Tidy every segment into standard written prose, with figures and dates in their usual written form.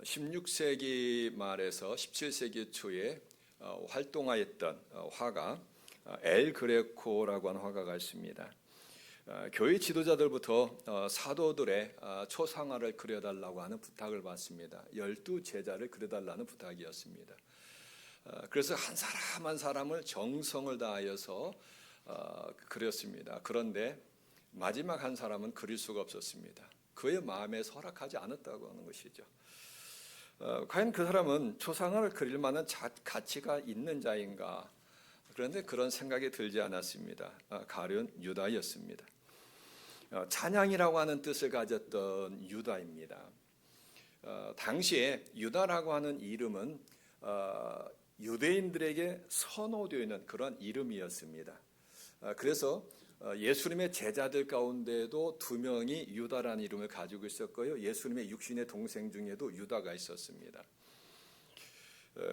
16세기 말에서 17세기 초에 활동하였던 화가 엘 그레코라고 하는 화가가 있습니다. 교회 지도자들부터 사도들의 초상화를 그려달라고 하는 부탁을 받습니다. 12제자를 그려달라는 부탁이었습니다. 그래서 한 사람 한 사람을 정성을 다하여서 그렸습니다. 그런데 마지막 한 사람은 그릴 수가 없었습니다. 그의 마음에 허락하지 않았다고 하는 것이죠. 과연 그 사람은 초상화를 그릴 만한 가치가 있는 자인가? 그런데 그런 생각이 들지 않았습니다. 가룟 유다였습니다. 찬양이라고 하는 뜻을 가졌던 유다입니다. 당시에 유다라고 하는 이름은 유대인들에게 선호되어 있는 그런 이름이었습니다. 그래서 예수님의 제자들 가운데도 2명이 유다라는 이름을 가지고 있었고요. 예수님의 육신의 동생 중에도 유다가 있었습니다.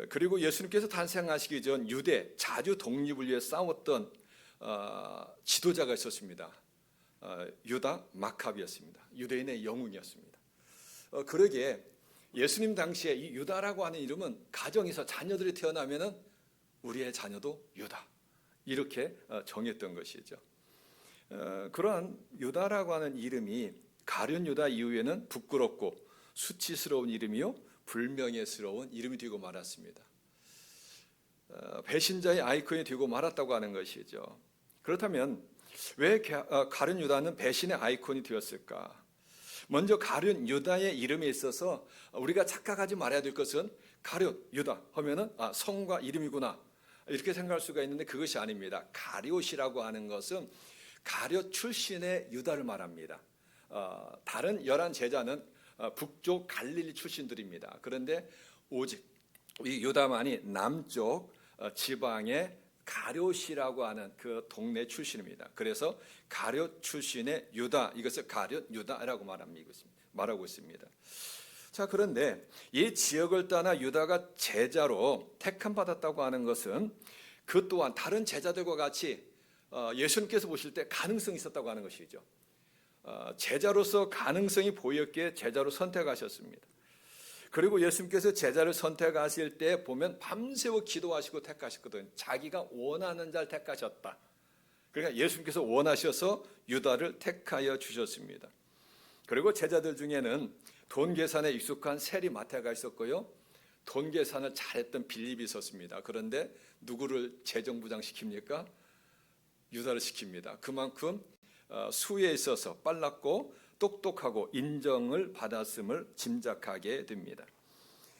그리고 예수님께서 탄생하시기 전 유대 자주 독립을 위해 싸웠던 지도자가 있었습니다. 유다 마카비였습니다. 유대인의 영웅이었습니다. 그러기에 예수님 당시에 이 유다라고 하는 이름은 가정에서 자녀들이 태어나면은 우리의 자녀도 유다 이렇게 정했던 것이죠. 그러한 유다라고 하는 이름이 가룟 유다 이후에는 부끄럽고 수치스러운 이름이요 불명예스러운 이름이 되고 말았습니다. 배신자의 아이콘이 되고 말았다고 하는 것이죠. 그렇다면 왜 가룟 유다는 배신의 아이콘이 되었을까? 먼저 가룟 유다의 이름에 있어서 우리가 착각하지 말아야 될 것은 가룟 유다 하면은 성과 이름이구나 이렇게 생각할 수가 있는데 그것이 아닙니다. 가룟이라고 하는 것은 가룟 출신의 유다를 말합니다. 다른 11제자는 북쪽 갈릴리 출신들입니다. 그런데 오직 이 유다만이 남쪽 지방의 가룟이라고 하는 그 동네 출신입니다. 그래서 가룟 출신의 유다, 이것을 가룟 유다라고 말하고 있습니다. 자, 그런데 이 지역을 떠나 유다가 제자로 택함 받았다고 하는 것은 그 또한 다른 제자들과 같이 예수님께서 보실 때 가능성이 있었다고 하는 것이죠. 제자로서 가능성이 보였기에 제자로 선택하셨습니다. 그리고 예수님께서 제자를 선택하실 때 보면 밤새워 기도하시고 택하셨거든요. 자기가 원하는 자를 택하셨다. 그러니까 예수님께서 원하셔서 유다를 택하여 주셨습니다. 그리고 제자들 중에는 돈 계산에 익숙한 세리 마태가 있었고요. 돈 계산을 잘했던 빌립이 있었습니다. 그런데 누구를 재정부장 시킵니까? 유다를 시킵니다. 그만큼 수에 있어서 빨랐고 똑똑하고 인정을 받았음을 짐작하게 됩니다.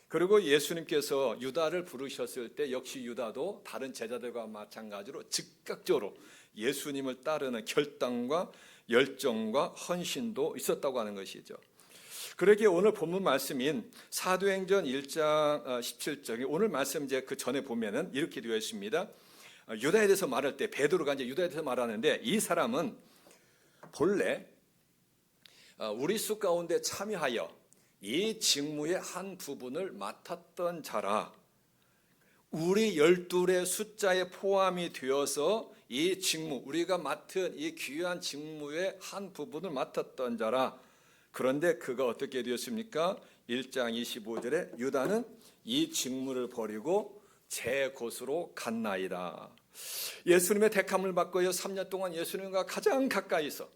그리고 예수님께서 유다를 부르셨을 때 역시 유다도 다른 제자들과 마찬가지로 즉각적으로 예수님을 따르는 결단과 열정과 헌신도 있었다고 하는 것이죠. 그러기에 오늘 본문 말씀인 사도행전 1장 17절에 오늘 말씀 이제 그 전에 보면은 이렇게 되어 있습니다. 유다에 대해서 말할 때 베드로가 이제 유다에 대해서 말하는데 이 사람은 본래 우리 수 가운데 참여하여 이 직무의 한 부분을 맡았던 자라. 우리 12의 숫자에 포함이 되어서 이 직무, 우리가 맡은 이 귀한 직무의 한 부분을 맡았던 자라. 그런데 그가 어떻게 되었습니까? 1장 25절에 유다는 이 직무를 버리고 제 곳으로 갔나이다. 예수님의 택함을 받고요 3년 동안 예수님과 가장 가까이서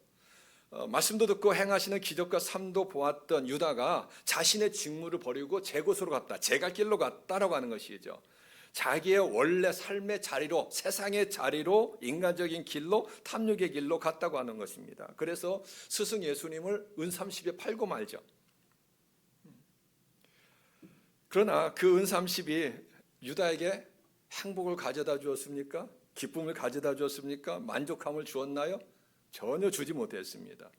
말씀도 듣고 행하시는 기적과 삶도 보았던 유다가 자신의 직무를 버리고 제 곳으로 갔다. 제 갈 길로 갔다라고 하는 것이죠. 자기의 원래 삶의 자리로, 세상의 자리로, 인간적인 길로, 탐욕의 길로 갔다고 하는 것입니다. 그래서 스승 예수님을 은30에 팔고 말죠. 그러나 그 은30이 유다에게 행복을 가져다 주었습니까? 기쁨을 가져다 주었습니까? 만족함을 주었나요? 전혀 주지 못했습니다.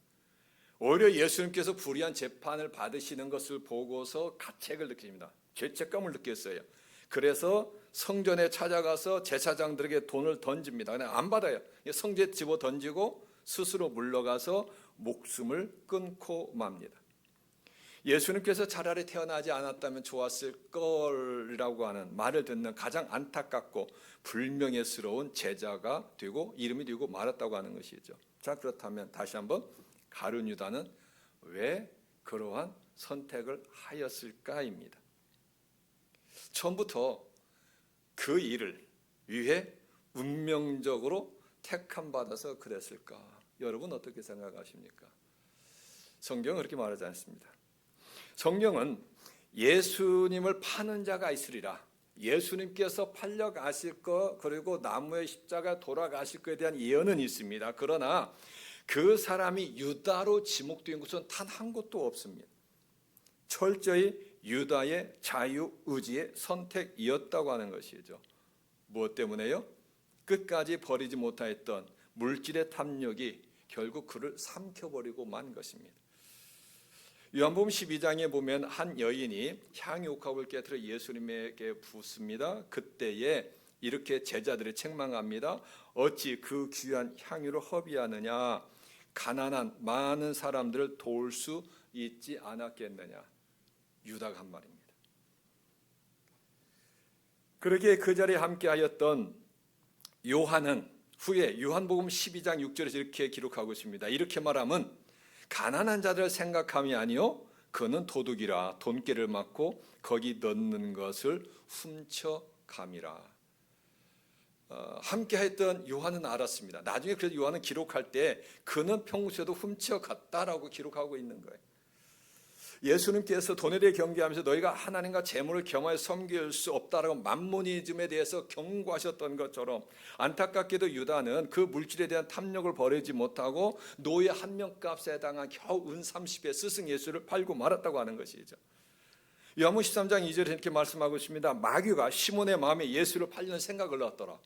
오히려 예수님께서 불의한 재판을 받으시는 것을 보고서 가책을 느낍니다. 죄책감을 느꼈어요. 그래서 성전에 찾아가서 제사장들에게 돈을 던집니다. 그냥 안 받아요. 성전에 집어 던지고 스스로 물러가서 목숨을 끊고 맙니다. 예수님께서 차라리 태어나지 않았다면 좋았을 걸이라고 하는 말을 듣는 가장 안타깝고 불명예스러운 제자가 되고 이름이 되고 말았다고 하는 것이죠. 자, 그렇다면 다시 한번 가룟 유다는 왜 그러한 선택을 하였을까입니다. 처음부터 그 일을 위해 운명적으로 택함 받아서 그랬을까? 여러분 어떻게 생각하십니까? 성경은 그렇게 말하지 않습니다. 성경은 예수님을 파는 자가 있으리라, 예수님께서 팔려가실 것, 그리고 나무의 십자가 돌아가실 것에 대한 예언은 있습니다. 그러나 그 사람이 유다로 지목된 것은 단 한 곳도 없습니다. 철저히 유다의 자유의지의 선택이었다고 하는 것이죠. 무엇 때문에요? 끝까지 버리지 못하였던 물질의 탐욕이 결국 그를 삼켜버리고 만 것입니다. 요한복음 12장에 보면 한 여인이 향유옥합을 깨뜨려 예수님에게 붓습니다. 그때에 이렇게 제자들이 책망합니다. 어찌 그 귀한 향유를 허비하느냐? 가난한 많은 사람들을 도울 수 있지 않았겠느냐? 유다가 한 말입니다. 그렇게 그 자리에 함께하였던 요한은 후에 요한복음 12장 6절에서 이렇게 기록하고 있습니다. 이렇게 말하면 가난한 자들을 생각함이 아니요 그는 도둑이라 돈깨를 맞고 거기 넣는 것을 훔쳐감이라. 함께했던 요한은 알았습니다. 나중에 그래서 요한은 기록할 때 그는 평소에도 훔쳐갔다라고 기록하고 있는 거예요. 예수님께서 돈에 대해 경계하면서 너희가 하나님과 재물을 겸하여 섬길 수 없다라고 만모니즘에 대해서 경고하셨던 것처럼 안타깝게도 유다는 그 물질에 대한 탐욕을 버리지 못하고 노예 한 명값에 해당한 겨우 은 30의 스승 예수를 팔고 말았다고 하는 것이죠. 요한복음 13장 2절에 이렇게 말씀하고 있습니다. 마귀가 시몬의 마음에 예수를 팔려는 생각을 넣었더라.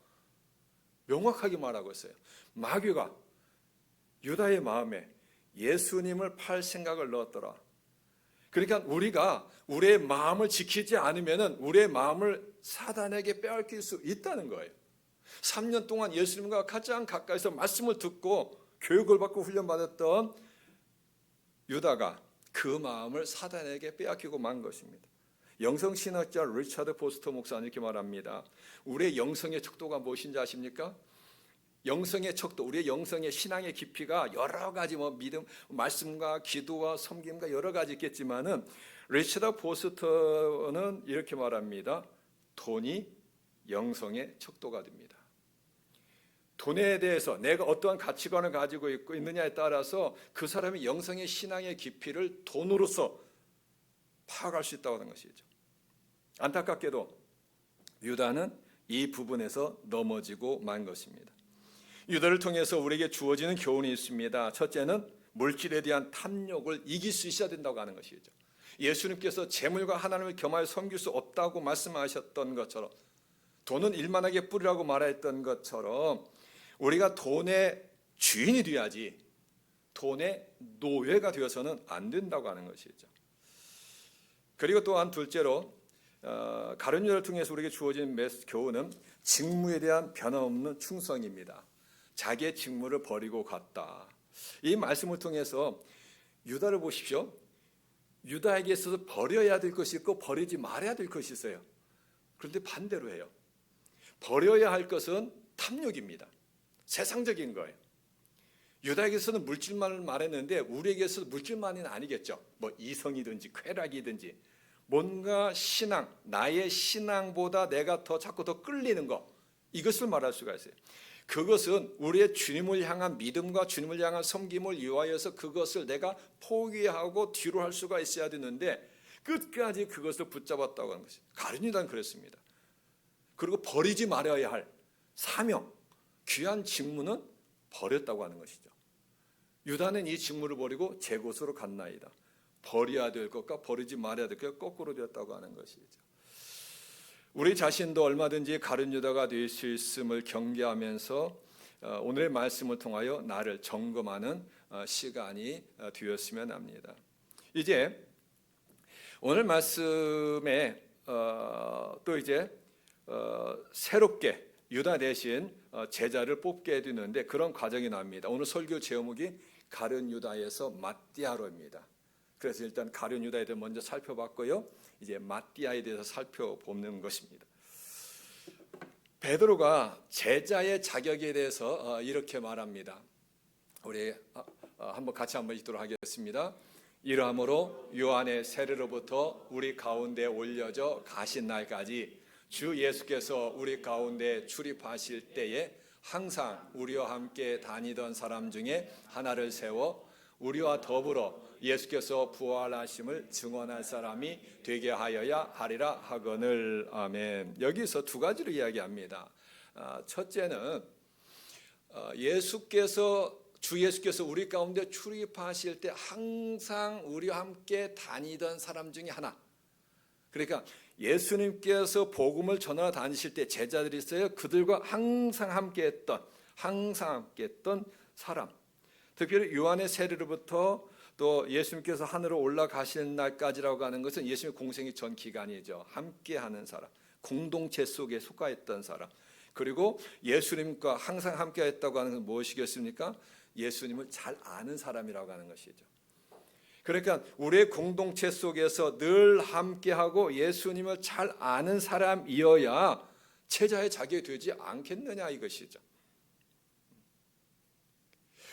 명확하게 말하고 있어요. 마귀가 유다의 마음에 예수님을 팔 생각을 넣었더라. 그러니까 우리가 우리의 마음을 지키지 않으면 우리의 마음을 사단에게 빼앗길 수 있다는 거예요. 3년 동안 예수님과 가장 가까이서 말씀을 듣고 교육을 받고 훈련받았던 유다가 그 마음을 사단에게 빼앗기고 만 것입니다. 영성신학자 리차드 포스터 목사는 이렇게 말합니다. 우리의 영성의 척도가 무엇인지 아십니까? 영성의 척도, 우리의 영성의 신앙의 깊이가 여러 가지 믿음, 말씀과 기도와 섬김과 여러 가지 있겠지만은 리차드 포스터는 이렇게 말합니다. 돈이 영성의 척도가 됩니다. 돈에 대해서 내가 어떠한 가치관을 가지고 있느냐에 따라서 그 사람의 영성의 신앙의 깊이를 돈으로서 파악할 수 있다고 하는 것이죠. 안타깝게도 유다는 이 부분에서 넘어지고 만 것입니다. 유다를 통해서 우리에게 주어지는 교훈이 있습니다. 첫째는 물질에 대한 탐욕을 이길 수 있어야 된다고 하는 것이죠. 예수님께서 재물과 하나님을 겸하여 섬길 수 없다고 말씀하셨던 것처럼 돈은 일만하게 뿌리라고 말했던 것처럼 우리가 돈의 주인이 돼야지 돈의 노예가 되어서는 안 된다고 하는 것이죠. 그리고 또한 둘째로 가룟 유다를 통해서 우리에게 주어진 교훈은 직무에 대한 변함없는 충성입니다. 자기의 직무를 버리고 갔다. 이 말씀을 통해서 유다를 보십시오. 유다에게 있어서 버려야 될 것이 있고 버리지 말아야 될 것이 있어요. 그런데 반대로 해요. 버려야 할 것은 탐욕입니다. 세상적인 거예요. 유다에게서는 물질만을 말했는데 우리에게서 물질만은 아니겠죠. 이성이든지 쾌락이든지 뭔가 신앙, 나의 신앙보다 내가 자꾸 더 끌리는 것, 이것을 말할 수가 있어요. 그것은 우리의 주님을 향한 믿음과 주님을 향한 섬김을 위하여서 그것을 내가 포기하고 뒤로 할 수가 있어야 되는데 끝까지 그것을 붙잡았다고 하는 것이죠. 가룟 유다는 그랬습니다. 그리고 버리지 말아야 할 사명, 귀한 직무는 버렸다고 하는 것이죠. 유다는 이 직무를 버리고 제 곳으로 갔나이다. 버려야 될 것과 버리지 말아야 될 것과 거꾸로 되었다고 하는 것이죠. 우리 자신도 얼마든지 가룟 유다가 될 수 있음을 경계하면서 오늘의 말씀을 통하여 나를 점검하는 시간이 되었으면 합니다. 이제 오늘 말씀에 또 이제 새롭게 유다 대신 제자를 뽑게 되는데 그런 과정이 나옵니다. 오늘 설교 제목이 가룟 유다에서 마띠아로입니다. 그래서 일단 가룟 유다에 대해 먼저 살펴봤고요. 이제 마띠아에 대해서 살펴보는 것입니다. 베드로가 제자의 자격에 대해서 이렇게 말합니다. 우리 한번 같이 읽도록 하겠습니다. 이러함으로 요한의 세례로부터 우리 가운데 올려져 가신 날까지 주 예수께서 우리 가운데 출입하실 때에 항상 우리와 함께 다니던 사람 중에 하나를 세워 우리와 더불어 예수께서 부활하심을 증언할 사람이 되게 하여야 하리라 하거늘. 아멘. 여기서 두 가지를 이야기합니다. 첫째는 주 예수께서 우리 가운데 출입하실 때 항상 우리와 함께 다니던 사람 중에 하나. 그러니까 예수님께서 복음을 전하러 다니실 때 제자들이 있어요. 그들과 항상 함께했던 사람. 특별히 요한의 세례로부터 또 예수님께서 하늘로 올라가시는 날까지라고 하는 것은 예수님의 공생의 전 기간이죠. 함께하는 사람, 공동체 속에 속하였던 사람. 그리고 예수님과 항상 함께했다고 하는 것은 무엇이겠습니까? 예수님을 잘 아는 사람이라고 하는 것이죠. 그러니까 우리의 공동체 속에서 늘 함께하고 예수님을 잘 아는 사람이어야 제자의 자격이 되지 않겠느냐 이것이죠.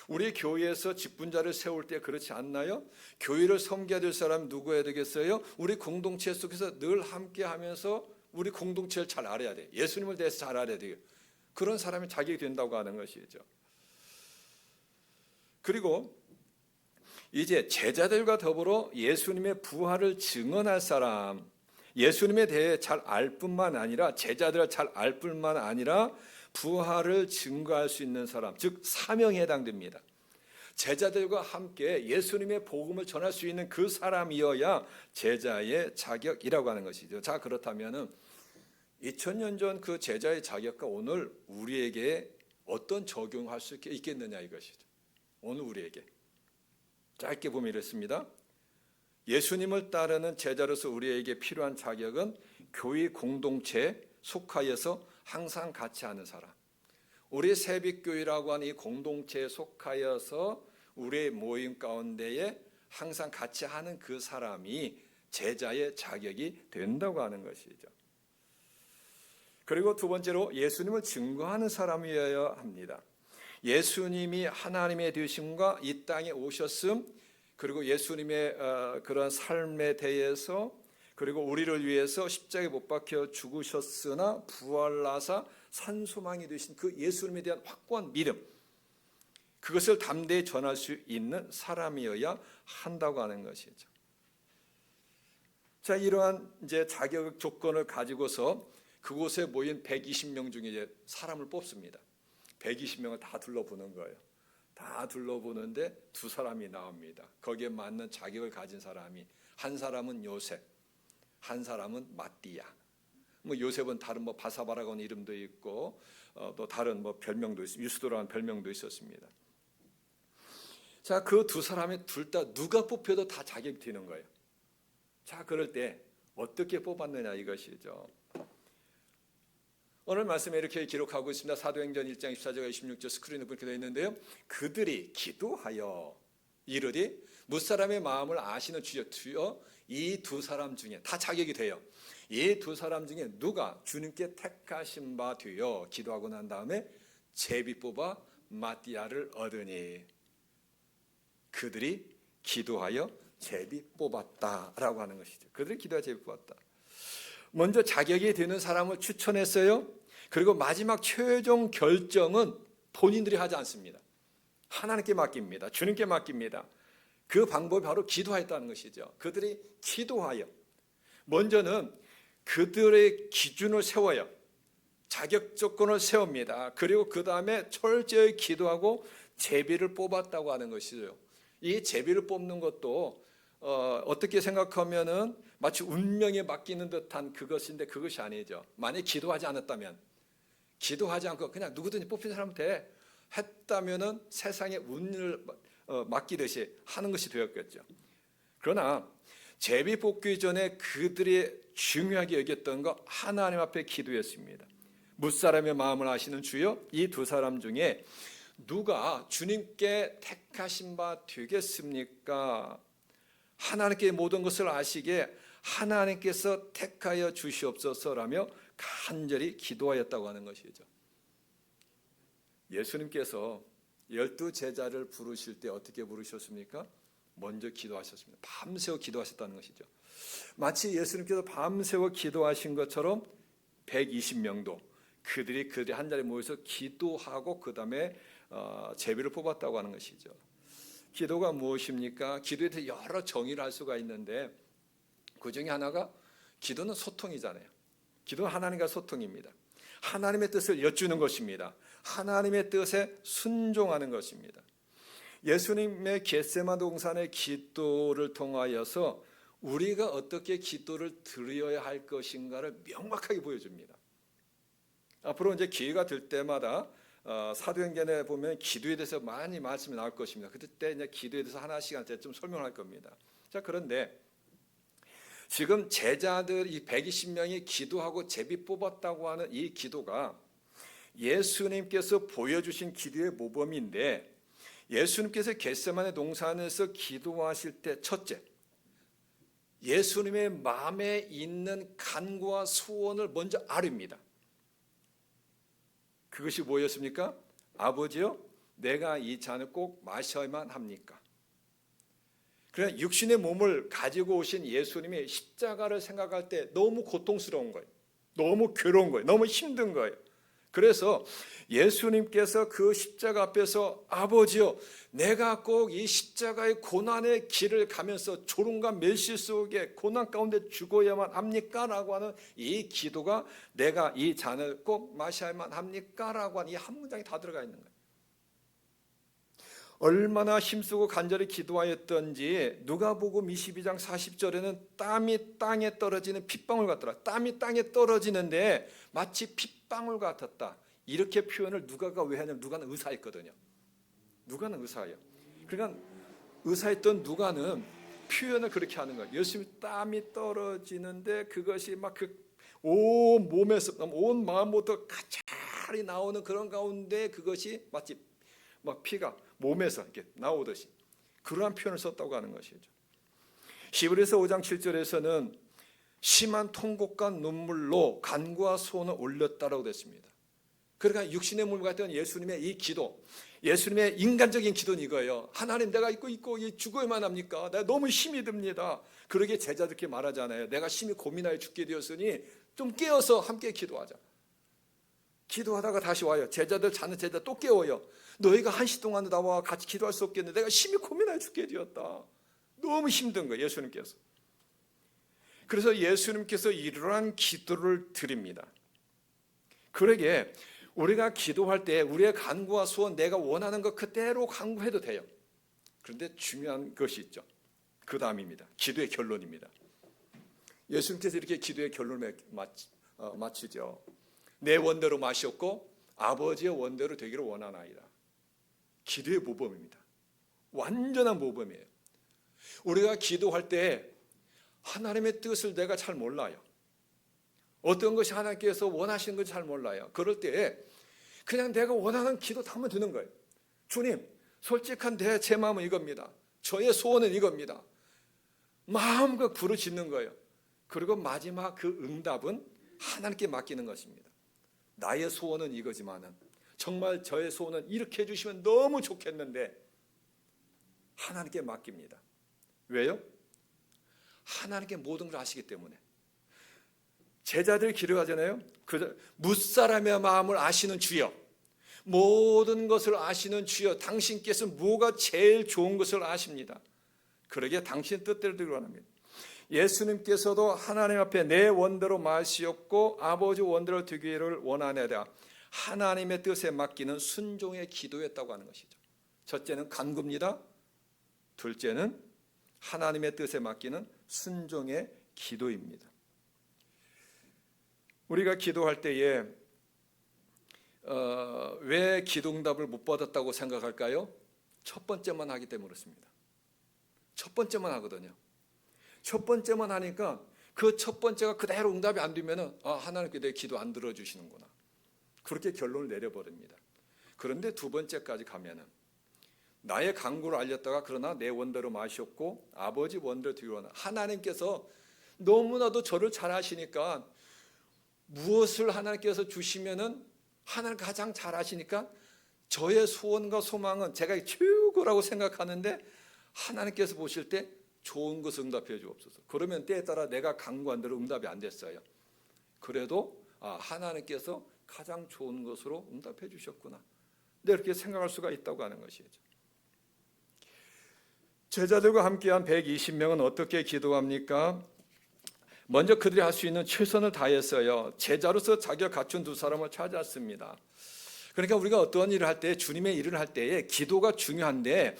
우리 교회에서 직분자를 세울 때 그렇지 않나요? 교회를 섬겨야 될 사람 누구여야 되겠어요? 우리 공동체 속에서 늘 함께하면서 우리 공동체를 잘 알아야 돼요. 예수님을 대해서 잘 알아야 돼요. 그런 사람이 자격이 된다고 하는 것이죠. 그리고 이제 제자들과 더불어 예수님의 부활을 증언할 사람, 예수님에 대해 잘 알 뿐만 아니라 제자들을 잘 알 뿐만 아니라 부활을 증거할 수 있는 사람, 즉 사명에 해당됩니다. 제자들과 함께 예수님의 복음을 전할 수 있는 그 사람이어야 제자의 자격이라고 하는 것이죠. 자, 그렇다면 2000년 전 그 제자의 자격과 오늘 우리에게 어떤 적용할 수 있겠느냐 이것이죠. 오늘 우리에게 짧게 보면 이렇습니다. 예수님을 따르는 제자로서 우리에게 필요한 자격은 교회 공동체에 속하여서 항상 같이 하는 사람. 우리 새빛교회라고 하는 이 공동체에 속하여서 우리의 모임 가운데에 항상 같이 하는 그 사람이 제자의 자격이 된다고 하는 것이죠. 그리고 두 번째로 예수님을 증거하는 사람이어야 합니다. 예수님이 하나님의 되심과 이 땅에 오셨음, 그리고 예수님의 그런 삶에 대해서, 그리고 우리를 위해서 십자가에 못 박혀 죽으셨으나 부활하사 산소망이 되신 그 예수님에 대한 확고한 믿음, 그것을 담대히 전할 수 있는 사람이어야 한다고 하는 것이죠. 자, 이러한 이제 자격 조건을 가지고서 그곳에 모인 120명 중에 이제 사람을 뽑습니다. 120명을 다 둘러보는 거예요. 다 둘러보는데 두 사람이 나옵니다. 거기에 맞는 자격을 가진 사람이, 한 사람은 요셉, 한 사람은 마띠아. 요셉은 다른 바사바라고 하는 이름도 있고 또 다른 별명도 있습니다. 유스도라는 별명도 있었습니다. 자, 그 두 사람이 둘 다 누가 뽑혀도 다 자격이 되는 거예요. 자, 그럴 때 어떻게 뽑았느냐 이것이죠. 오늘 말씀에 이렇게 기록하고 있습니다. 사도행전 1장 24절과 26절 스크린에 그렇게 되어 있는데요. 그들이 기도하여 이르되 무사람의 마음을 아시는 주여, 이 두 사람 중에 다 자격이 돼요. 이 두 사람 중에 누가 주님께 택하신 바 되어 기도하고 난 다음에 제비 뽑아 마띠아를 얻으니 그들이 기도하여 제비 뽑았다라고 하는 것이죠. 그들이 기도하여 제비 뽑았다. 먼저 자격이 되는 사람을 추천했어요. 그리고 마지막 최종 결정은 본인들이 하지 않습니다. 하나님께 맡깁니다. 주님께 맡깁니다. 그 방법이 바로 기도하였다는 것이죠. 그들이 기도하여 먼저는 그들의 기준을 세워요. 자격 조건을 세웁니다. 그리고 그 다음에 철저히 기도하고 제비를 뽑았다고 하는 것이죠. 이 제비를 뽑는 것도 어떻게 생각하면은 마치 운명에 맡기는 듯한 그것인데 그것이 아니죠. 만약 기도하지 않았다면, 기도하지 않고 그냥 누구든지 뽑힌 사람한테 했다면은 세상에 운을 맡기듯이 하는 것이 되었겠죠. 그러나 제비 뽑기 전에 그들이 중요하게 여겼던 거 하나님 앞에 기도했습니다. 무사람의 마음을 아시는 주여, 이 두 사람 중에 누가 주님께 택하신 바 되겠습니까? 하나님께 모든 것을 아시게 하나님께서 택하여 주시옵소서라며 간절히 기도하였다고 하는 것이죠. 예수님께서 12 제자를 부르실 때 어떻게 부르셨습니까? 먼저 기도하셨습니다. 밤새워 기도하셨다는 것이죠. 마치 예수님께서 밤새워 기도하신 것처럼 120명도 그들이 한 자리에 모여서 기도하고 그 다음에 제비를 뽑았다고 하는 것이죠. 기도가 무엇입니까? 기도에 대해서 여러 정의를 할 수가 있는데 그 중에 하나가 기도는 소통이잖아요. 기도는 하나님과 소통입니다. 하나님의 뜻을 여쭈는 것입니다. 하나님의 뜻에 순종하는 것입니다. 예수님의 겟세마네 동산의 기도를 통하여서 우리가 어떻게 기도를 드려야 할 것인가를 명확하게 보여줍니다. 앞으로 이제 기회가 될 때마다 사도행전에 보면 기도에 대해서 많이 말씀이 나올 것입니다. 그때 이제 기도에 대해서 하나씩 좀 설명할 겁니다. 자, 그런데 지금 제자들 이 120명이 기도하고 제비 뽑았다고 하는 이 기도가 예수님께서 보여주신 기도의 모범인데, 예수님께서 겟세마네 동산에서 기도하실 때 첫째, 예수님의 마음에 있는 간구와 소원을 먼저 아뢰입니다. 그것이 뭐였습니까? 아버지요, 내가 이 잔을 꼭 마셔야만 합니까? 그냥 육신의 몸을 가지고 오신 예수님이 십자가를 생각할 때 너무 고통스러운 거예요. 너무 괴로운 거예요. 너무 힘든 거예요. 그래서 예수님께서 그 십자가 앞에서 아버지요, 내가 꼭 이 십자가의 고난의 길을 가면서 조롱과 멸시 속에 고난 가운데 죽어야만 합니까? 라고 하는 이 기도가 내가 이 잔을 꼭 마셔야만 합니까? 라고 하는 이 한 문장이 다 들어가 있는 거예요. 얼마나 힘쓰고 간절히 기도하였던지 누가복음 22장 40절에는 땀이 땅에 떨어지는 핏방울 같더라. 땀이 땅에 떨어지는데 마치 핏방울 같았다. 이렇게 표현을 누가가 왜 하냐면 누가는 의사였거든요. 누가는 의사예요. 그러니까 의사였던 누가는 표현을 그렇게 하는 거예요. 예수님 땀이 떨어지는데 그것이 막 그 온 몸에서 온 마음부터 가찰이 나오는 그런 가운데 그것이 마치 막 피가 몸에서 이렇게 나오듯이 그러한 표현을 썼다고 하는 것이죠. 히브리서 5장 7절에서는 심한 통곡과 눈물로 간구와 소원을 올렸다라고 됐습니다. 그러니까 육신의 몸을 가졌던 예수님의 이 기도, 예수님의 인간적인 기도는 이거예요. 하나님, 내가 있고 죽어야만 합니까? 내가 너무 힘이 듭니다. 그러게 제자들께 말하잖아요. 내가 심히 고민하여 죽게 되었으니 좀 깨어서 함께 기도하자. 기도하다가 다시 와요. 제자들 자는 제자 또 깨워요. 너희가 1시 동안 나와 같이 기도할 수 없겠는데 내가 심히 고민하여 죽게 되었다. 너무 힘든 거예요, 예수님께서. 그래서 예수님께서 이러한 기도를 드립니다. 그러게 우리가 기도할 때 우리의 간구와 소원, 내가 원하는 것 그대로 간구해도 돼요. 그런데 중요한 것이 있죠. 그 다음입니다. 기도의 결론입니다. 예수님께서 이렇게 기도의 결론을 마치죠. 내 원대로 마시옵고 아버지의 원대로 되기를 원하나이다. 기도의 모범입니다. 완전한 모범이에요. 우리가 기도할 때 하나님의 뜻을 내가 잘 몰라요. 어떤 것이 하나님께서 원하시는 것을 잘 몰라요. 그럴 때 그냥 내가 원하는 기도 다 하면 되는 거예요. 주님, 솔직한 제 마음은 이겁니다. 저의 소원은 이겁니다. 마음껏 부르짖는 거예요. 그리고 마지막 그 응답은 하나님께 맡기는 것입니다. 나의 소원은 이거지만은 정말 저의 소원은 이렇게 해주시면 너무 좋겠는데 하나님께 맡깁니다. 왜요? 하나님께 모든 걸 아시기 때문에. 제자들 기도하잖아요. 뭇사람의 마음을 아시는 주여, 모든 것을 아시는 주여, 당신께서 뭐가 제일 좋은 것을 아십니다. 그러기에 당신 뜻대로 되기를 원합니다. 예수님께서도 하나님 앞에 내 원대로 마시옵고 아버지 원대로 되기를 원하네다. 하나님의 뜻에 맡기는 순종의 기도였다고 하는 것이죠. 첫째는 간구입니다. 둘째는 하나님의 뜻에 맡기는 순종의 기도입니다. 우리가 기도할 때에 왜 기도응답을 못 받았다고 생각할까요? 첫 번째만 하기 때문에 그렇습니다. 첫 번째만 하거든요. 첫 번째만 하니까 그 첫 번째가 그대로 응답이 안 되면 하나님께 내 기도 안 들어주시는구나. 그렇게 결론을 내려버립니다. 그런데 두 번째까지 가면은 나의 간구를 알렸다가 그러나 내 원대로 마시옵고 아버지 원대로 드리오나. 하나님께서 너무나도 저를 잘 아시니까 무엇을 하나님께서 주시면은 하나님 가장 잘 아시니까 저의 소원과 소망은 제가 최고라고 생각하는데 하나님께서 보실 때 좋은 것을 응답해 주옵소서. 그러면 때에 따라 내가 간구한 대로 응답이 안 됐어요. 그래도 하나님께서 가장 좋은 것으로 응답해 주셨구나. 네, 이렇게 생각할 수가 있다고 하는 것이죠. 제자들과 함께한 120명은 어떻게 기도합니까? 먼저 그들이 할 수 있는 최선을 다했어요. 제자로서 자격 갖춘 두 사람을 찾았습니다. 그러니까 우리가 어떤 일을 할 때, 주님의 일을 할 때에 기도가 중요한데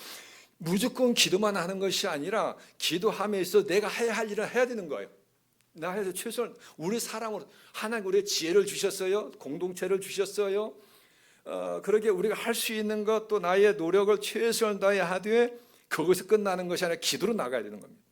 무조건 기도만 하는 것이 아니라 기도함에 있어 내가 해야 할 일을 해야 되는 거예요. 나 해서 최선을, 우리 사람으로 하나님 우리의 지혜를 주셨어요. 공동체를 주셨어요. 그러게 우리가 할 수 있는 것, 또 나의 노력을 최선을 다해 하되 거기서 끝나는 것이 아니라 기도로 나가야 되는 겁니다.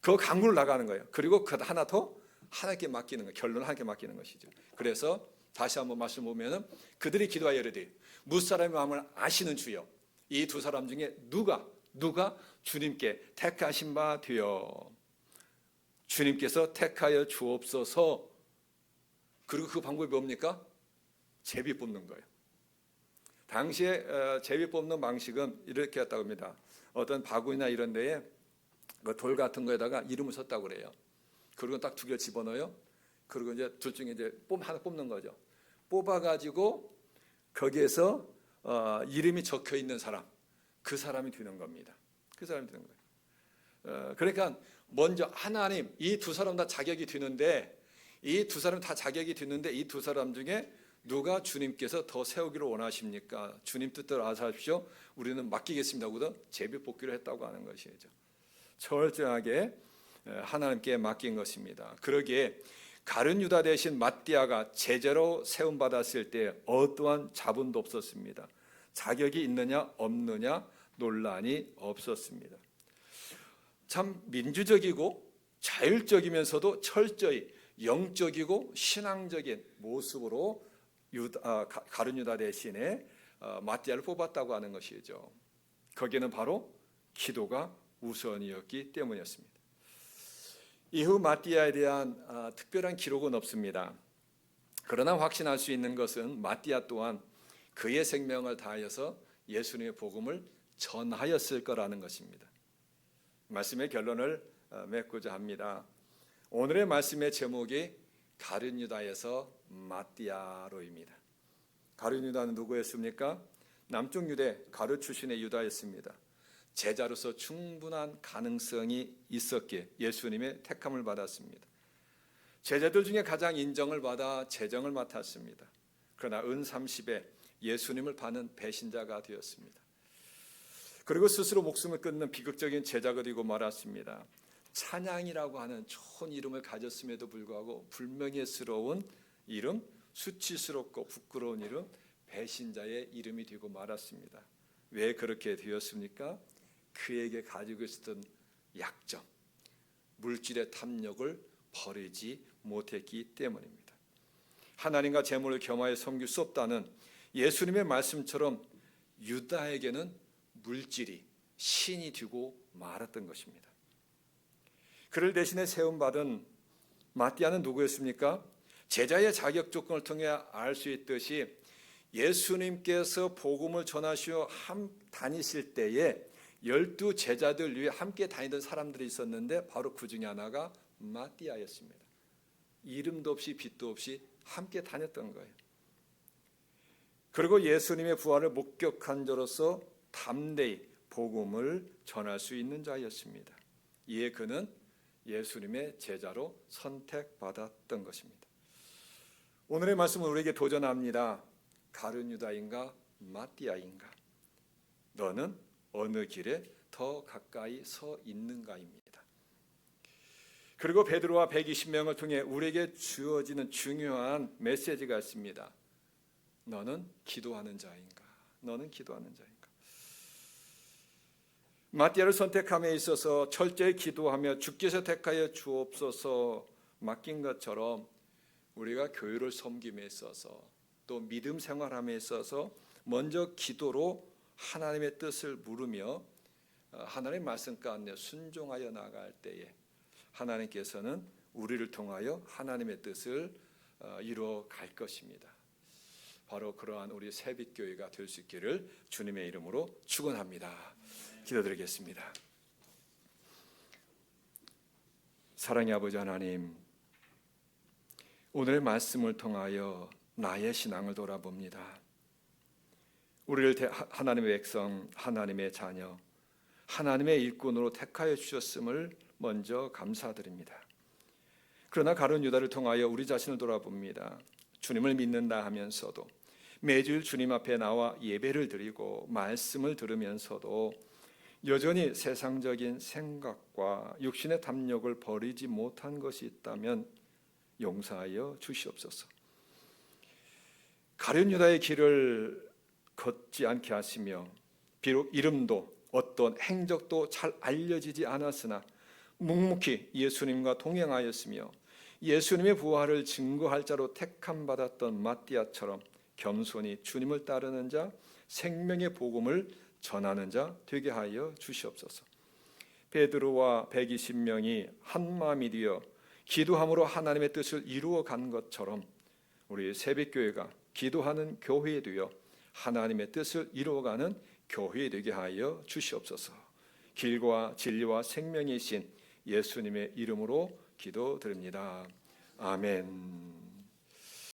그 강구를 나가는 거예요. 그리고 그 하나 더 하나님께 맡기는 거예요. 결론을 하나님께 맡기는 것이죠. 그래서 다시 한번 말씀 보면은 그들이 기도하여 이르되 무사람의 마음을 아시는 주여, 이 두 사람 중에 누가 주님께 택하신 바 되어 주님께서 택하여 주옵소서. 그리고 그 방법이 뭡니까? 제비 뽑는 거예요. 당시에 제비 뽑는 방식은 이렇게 했다고 합니다. 어떤 바구니나 이런 데에 돌 같은 거에다가 이름을 썼다고 그래요. 그리고 딱 두 개를 집어넣어요. 그리고 이제 둘 중에 이제 하나 뽑는 거죠. 뽑아가지고 거기에서 이름이 적혀 있는 사람, 그 사람이 되는 겁니다. 그 사람이 되는 거예요. 그러니까 먼저 하나님, 이 두 사람 다 자격이 되는데 이 두 사람 다 자격이 되는데 이 두 사람 중에 누가 주님께서 더 세우기를 원하십니까? 주님 뜻대로 하십시오. 우리는 맡기겠습니다. 하고도 제비 뽑기로 했다고 하는 것이죠. 철저하게 하나님께 맡긴 것입니다. 그러기에 가룟 유다 대신 마띠아가 제자로 세움 받았을 때 어떠한 자분도 없었습니다. 자격이 있느냐 없느냐 논란이 없었습니다. 참 민주적이고 자율적이면서도 철저히 영적이고 신앙적인 모습으로 가룟 유다 대신에 마띠아를 뽑았다고 하는 것이죠. 거기에는 바로 기도가 우선이었기 때문이었습니다. 이후 마띠아에 대한 특별한 기록은 없습니다. 그러나 확신할 수 있는 것은 마띠아 또한 그의 생명을 다하여서 예수님의 복음을 전하였을 거라는 것입니다. 말씀의 결론을 맺고자 합니다. 오늘의 말씀의 제목이 가룟 유다에서 마띠아로입니다. 가룟 유다는 누구였습니까? 남쪽 유대 가룟 출신의 유다였습니다. 제자로서 충분한 가능성이 있었기에 예수님의 택함을 받았습니다. 제자들 중에 가장 인정을 받아 재정을 맡았습니다. 그러나 은 30에 예수님을 받는 배신자가 되었습니다. 그리고 스스로 목숨을 끊는 비극적인 제자가 되고 말았습니다. 찬양이라고 하는 좋은 이름을 가졌음에도 불구하고 불명예스러운 이름, 수치스럽고 부끄러운 이름, 배신자의 이름이 되고 말았습니다. 왜 그렇게 되었습니까? 그에게 가지고 있었던 약점, 물질의 탐욕을 버리지 못했기 때문입니다. 하나님과 재물을 겸하여 섬길 수 없다는 예수님의 말씀처럼 유다에게는 물질이 신이 되고 말았던 것입니다. 그를 대신에 세움받은 마띠아는 누구였습니까? 제자의 자격 조건을 통해 알 수 있듯이 예수님께서 복음을 전하시어 다니실 때에 12 제자들 위에 함께 다니던 사람들이 있었는데 바로 그 중에 하나가 마띠아였습니다. 이름도 없이 빛도 없이 함께 다녔던 거예요. 그리고 예수님의 부활을 목격한 자로서 담대히 복음을 전할 수 있는 자였습니다. 이에 그는 예수님의 제자로 선택받았던 것입니다. 오늘의 말씀은 우리에게 도전합니다. 가룟 유다인가 마띠아인가? 너는 어느 길에 더 가까이 서 있는가입니다. 그리고 베드로와 120명을 통해 우리에게 주어지는 중요한 메시지가 있습니다. 너는 기도하는 자인가? 너는 기도하는 자인가? 마띠아를 선택함에 있어서 철저히 기도하며 주께서 택하여 주옵소서 맡긴 것처럼 우리가 교회를 섬김에 있어서 또 믿음 생활함에 있어서 먼저 기도로 하나님의 뜻을 물으며 하나님의 말씀 가운데 순종하여 나갈 때에 하나님께서는 우리를 통하여 하나님의 뜻을 이루어 갈 것입니다. 바로 그러한 우리 새빛교회가 될 수 있기를 주님의 이름으로 축원합니다. 기도드리겠습니다. 사랑의 아버지 하나님, 오늘의 말씀을 통하여 나의 신앙을 돌아봅니다. 우리를 하나님의 백성, 하나님의 자녀, 하나님의 일꾼으로 택하여 주셨음을 먼저 감사드립니다. 그러나 가룟 유다를 통하여 우리 자신을 돌아봅니다. 주님을 믿는다 하면서도 매주일 주님 앞에 나와 예배를 드리고 말씀을 들으면서도 여전히 세상적인 생각과 육신의 탐욕을 버리지 못한 것이 있다면 용서하여 주시옵소서. 가룟 유다의 길을 걷지 않게 하시며 비록 이름도 어떤 행적도 잘 알려지지 않았으나 묵묵히 예수님과 동행하였으며 예수님의 부활을 증거할 자로 택함 받았던 마띠아처럼 겸손히 주님을 따르는 자, 생명의 복음을 전하는 자 되게 하여 주시옵소서. 베드로와 120명이 한 마음이 되어 기도함으로 하나님의 뜻을 이루어 간 것처럼 우리 새벽교회가 기도하는 교회 되어 하나님의 뜻을 이루어가는 교회 되게 하여 주시옵소서. 길과 진리와 생명이신 예수님의 이름으로 기도드립니다. 아멘.